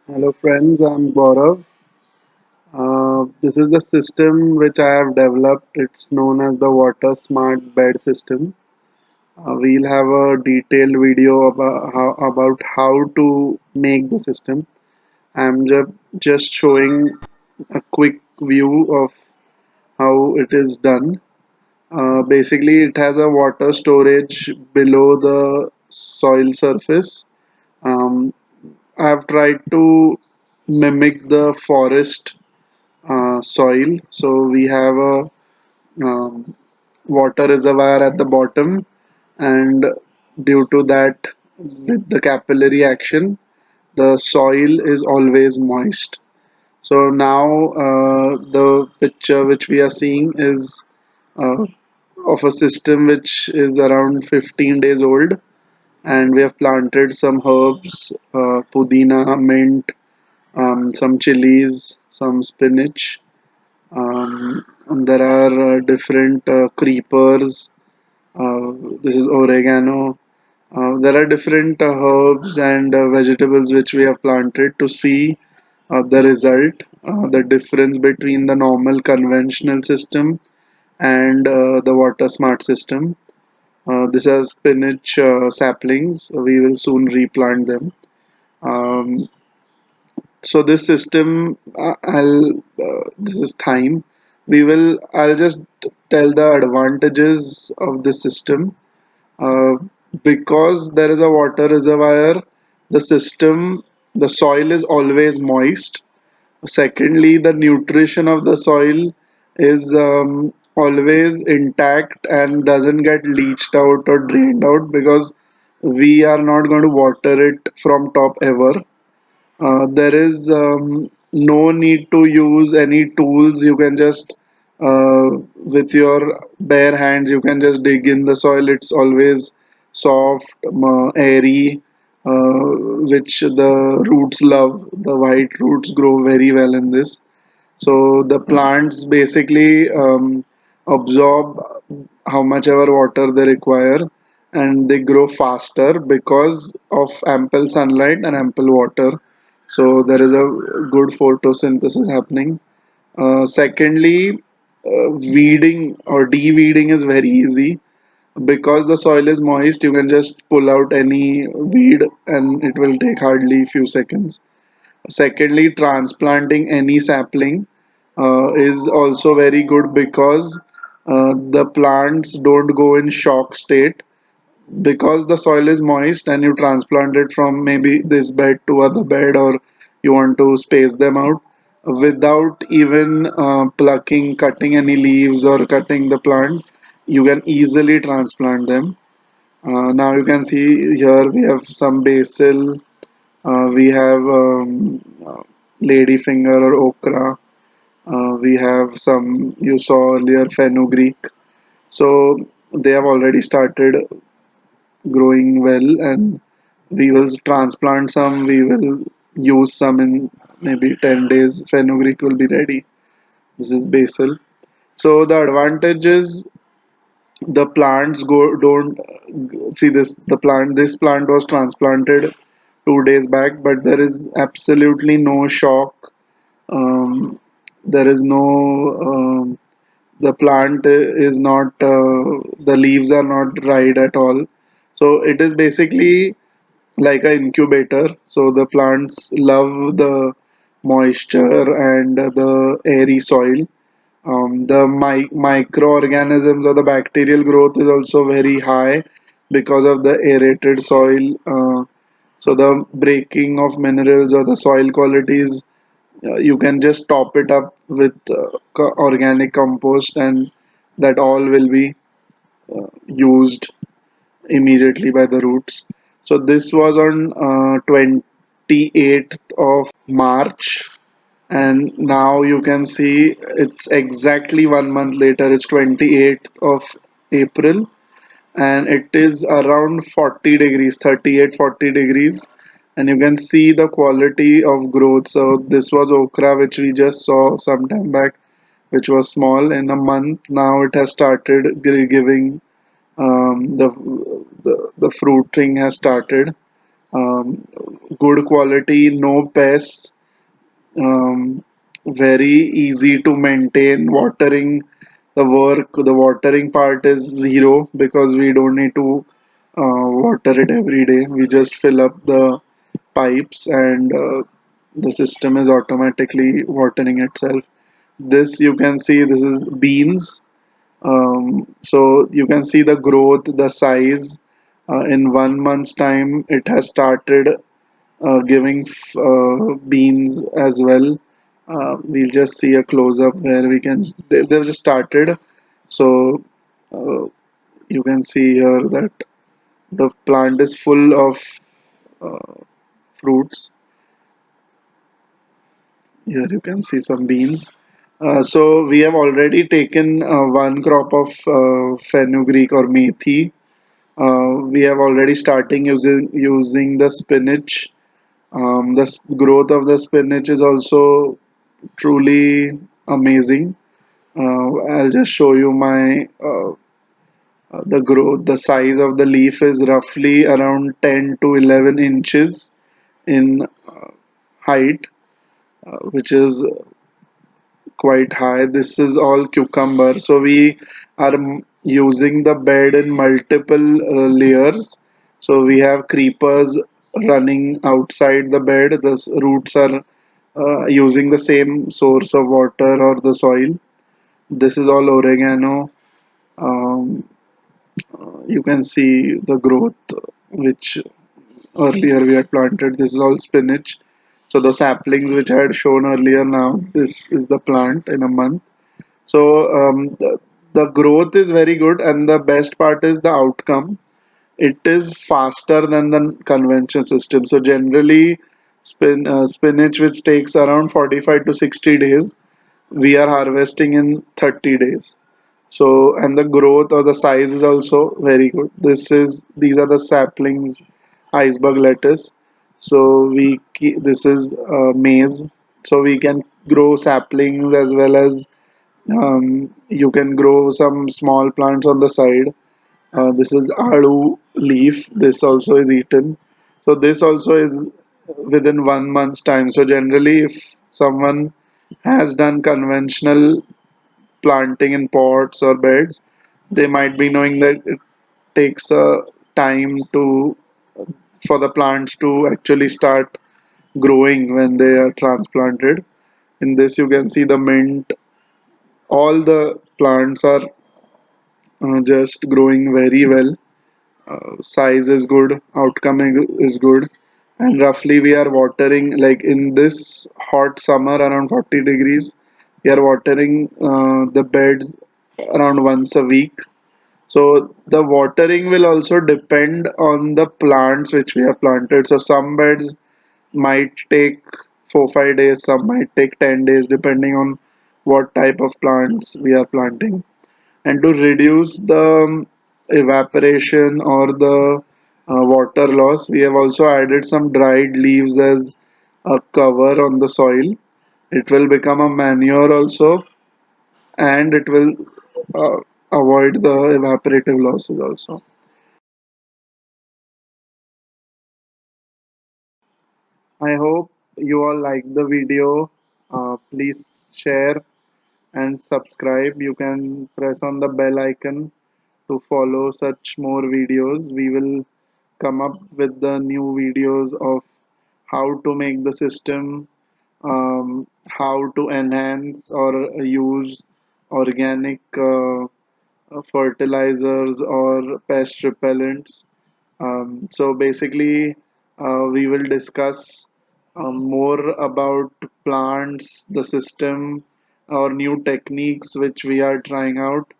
Hello friends, I'm Gaurav. This is the system which I have developed. It's known as the Water Smart Bed System. We'll have a detailed video about how to make the system. I'm just showing a quick view of how it is done. Basically, it has a water storage below the soil surface. Um, I've tried to mimic the forest soil. So we have a um, water reservoir at the bottom, and due to that, with the capillary action, the soil is always moist. So now the picture which we are seeing is uh, of a system which is around 15 days old, and we have planted some herbs, pudina, mint, some chilies, some spinach. And there are different creepers. This is oregano. There are different herbs and vegetables which we have planted to see the result, the difference between the normal conventional system and the water smart system. This is spinach saplings. We will soon replant them. Um, so this system, this is thyme. I'll just tell the advantages of this system. Uh, because there is a water reservoir, the system, the soil is always moist. Secondly, the nutrition of the soil is always intact and doesn't get leached out or drained out because we are not going to water it from top ever. There is no need to use any tools. You can just, with your bare hands, you can just dig in the soil. It's always soft, airy, which the roots love. The white roots grow very well in this. So the plants basically absorb how much ever water they require, and they grow faster because of ample sunlight and ample water. So there is a good photosynthesis happening. Secondly, weeding or de-weeding is very easy because the soil is moist. You can just pull out any weed and it will take hardly few seconds. Secondly, transplanting any sapling is also very good because the plants don't go in shock state because the soil is moist and you transplant it from maybe this bed to other bed, or you want to space them out without even cutting any leaves or cutting the plant. You can easily transplant them. Now you can see here we have some basil, we have ladyfinger or okra. We have some you saw earlier fenugreek. So they have already started growing well, and we will transplant some. We will use some in maybe 10 days. Fenugreek will be ready. This is basil. So the advantage is the plants go don't see this. This plant was transplanted 2 days back, but there is absolutely no shock. There is no the plant is not the leaves are not dried at all. So it is basically like an incubator. So the plants love the moisture and the airy soil. The microorganisms or the bacterial growth is also very high because of the aerated soil. So the breaking of minerals or the soil qualities, you can just top it up with organic compost, and that all will be used immediately by the roots. So this was on 28th of March, and now you can see it's exactly 1 month later. It's 28th of April, and it is around 40 degrees, 38, 40 degrees, and you can see the quality of growth. So this was okra which we just saw some time back, which was small. In a month now it has started giving the fruiting has started. um, good quality, no pests, very easy to maintain. The watering part is zero because we don't need to water it every day. We just fill up the pipes and the system is automatically watering itself. This you can see, this is beans. So you can see the growth, the size. In 1 month's time, it has started giving beans as well. We'll just see a close up where we can, they've just started. So uh, you can see here that the plant is full of fruits. Here you can see some beans. So we have already taken one crop of fenugreek or methi. We have already starting using the spinach. Growth of the spinach is also truly amazing. I'll just show you my the growth. The size of the leaf is roughly around 10 to 11 inches in height, which is quite high. This is all cucumber. So we are using the bed in multiple layers. So we have creepers running outside the bed. The roots are using the same source of water or the soil. This is all oregano. Um, you can see the growth which earlier we had planted. This is all spinach. So the saplings which I had shown earlier, now this is the plant in a month. So the growth is very good, and the best part is the outcome. It is faster than the conventional system. So generally, spinach, which takes around 45 to 60 days, we are harvesting in 30 days. So, and the growth or the size is also very good. These are the saplings, iceberg lettuce. So this is maize. So we can grow saplings as well as you can grow some small plants on the side. This is adu leaf. This also is eaten. So this also is within 1 month's time. So generally, if someone has done conventional planting in pots or beds, they might be knowing that it takes a time to for the plants to actually start growing when they are transplanted. In this, you can see the mint. All the plants are just growing very well. Size is good, outcome is good, and roughly we are watering like in this hot summer around 40 degrees. We are watering the beds around once a week. So the watering will also depend on the plants which we have planted. So some beds might take 4 5 days, some might take 10 days, depending on what type of plants we are planting. And to reduce the evaporation or the water loss, we have also added some dried leaves as a cover on the soil. It will become a manure also, and it will uh, avoid the evaporative losses also. I hope you all like the video. Please share and subscribe. You can press on the bell icon to follow such more videos. We will come up with the new videos of how to make the system, how to enhance or use organic fertilizers or pest repellents. So basically, we will discuss more about plants, the system, or new techniques which we are trying out,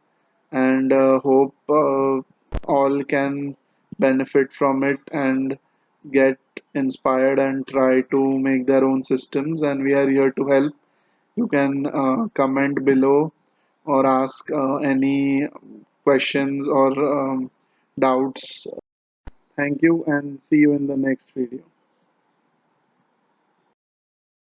and hope all can benefit from it and get inspired and try to make their own systems. And we are here to help. You can comment below or ask any questions or doubts. Thank you and see you in the next video.